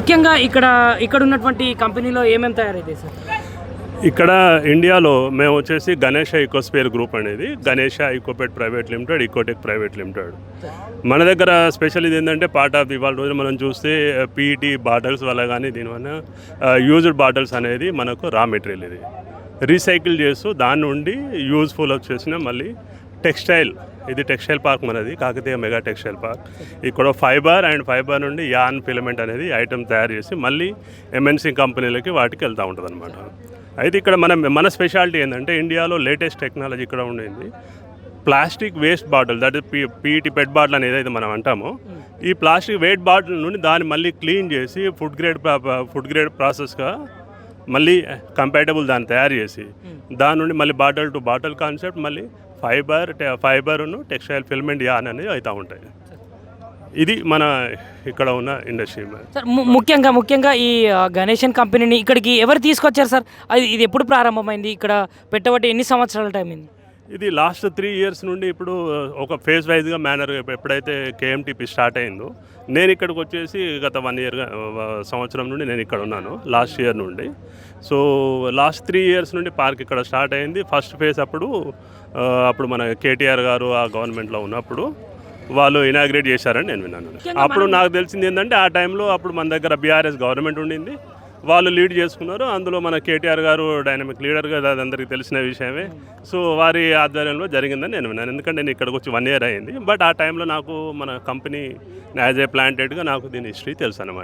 ముఖ్యంగా ఇక్కడ ఉన్నటువంటి కంపెనీలో ఏమేమి తయారైతాయి సార్? ఇక్కడ ఇండియాలో మేము వచ్చేసి గణేష ఈకోస్ఫియర్ గ్రూప్ అనేది Ganesha ecopet private limited, ecotech private limited. మన దగ్గర స్పెషల్ ఇది ఏంటంటే పార్ట్ ఆఫ్ ఇవాళ రోజు మనం చూస్తే పీఈటీ బాటిల్స్ వల్ల కానీ దీనివల్ల యూజ్డ్ బాటిల్స్ అనేది మనకు రా మెటీరియల్ ఇది రీసైకిల్ చేస్తూ దాని నుండి యూజ్ఫుల్ వచ్చేసిన మళ్ళీ టెక్స్టైల్, ఇది టెక్స్టైల్ పార్క్ మనది కాకతీయ మెగా టెక్స్టైల్ పార్క్. ఇక్కడ ఫైబర్ నుండి యాన్ ఫిలమెంట్ అనేది ఐటమ్ తయారు చేసి మళ్ళీ ఎంఎన్సీ కంపెనీలకి వాటికి వెళ్తూ ఉంటుంది అనమాట. అయితే ఇక్కడ మన స్పెషాలిటీ ఏంటంటే ఇండియాలో లేటెస్ట్ టెక్నాలజీ ఇక్కడ ఉండేది plastic waste bottle, that is PET pet bottle అనేది ఏదైతే మనం అంటామో ఈ ప్లాస్టిక్ వేస్ట్ బాటిల్ నుండి దాన్ని మళ్ళీ క్లీన్ చేసి ఫుడ్ గ్రేడ్ ప్రాసెస్గా మళ్ళీ కంపాటబుల్ దాన్ని తయారు చేసి దాని నుండి మళ్ళీ బాటిల్ టు బాటిల్ కాన్సెప్ట్ మళ్ళీ ఫైబర్ను టెక్స్టైల్ ఫిల్మెంట్ యాన్ అనేది అవుతూ ఉంటాయి. ఇది మన ఇక్కడ ఉన్న ఇండస్ట్రీ. సార్ ముఖ్యంగా ఈ గణేషన్ కంపెనీని ఇక్కడికి ఎవరు తీసుకొచ్చారు సార్? ఇది ఎప్పుడు ప్రారంభమైంది? ఇక్కడ పెట్టబట్టి ఎన్ని సంవత్సరాల టైం అయింది? ఇది లాస్ట్ 3 years నుండి ఇప్పుడు ఒక ఫేజ్ వైజ్గా ఎప్పుడైతే కేఎంటీపీ స్టార్ట్ అయిందో నేను ఇక్కడికి వచ్చేసి గత 1 year సంవత్సరం నుండి నేను ఇక్కడ ఉన్నాను, లాస్ట్ ఇయర్ నుండి. సో లాస్ట్ 3 years నుండి పార్క్ ఇక్కడ స్టార్ట్ అయింది. ఫస్ట్ ఫేజ్ అప్పుడు మన కేటీఆర్ గారు ఆ గవర్నమెంట్లో ఉన్నప్పుడు వాళ్ళు ఇనాగ్రేట్ చేశారని నేను విన్నాను. అప్పుడు నాకు తెలిసింది ఏంటంటే ఆ టైంలో అప్పుడు మన దగ్గర బీఆర్ఎస్ గవర్నమెంట్ ఉండింది, వాళ్ళు లీడ్ చేసుకున్నారు. అందులో మన కేటీఆర్ గారు డైనమిక్ లీడర్గా అది అందరికీ తెలిసిన విషయమే. సో వారి ఆధ్వర్యంలో జరిగిందని నేను విన్నాను. ఎందుకంటే నేను ఇక్కడికి వచ్చి 1 year అయింది. బట్ ఆ టైంలో నాకు మన కంపెనీ యాజ్ ఏ ప్లాంటెడ్గా నాకు దీని హిస్టరీ తెలుసు అన్నమాట.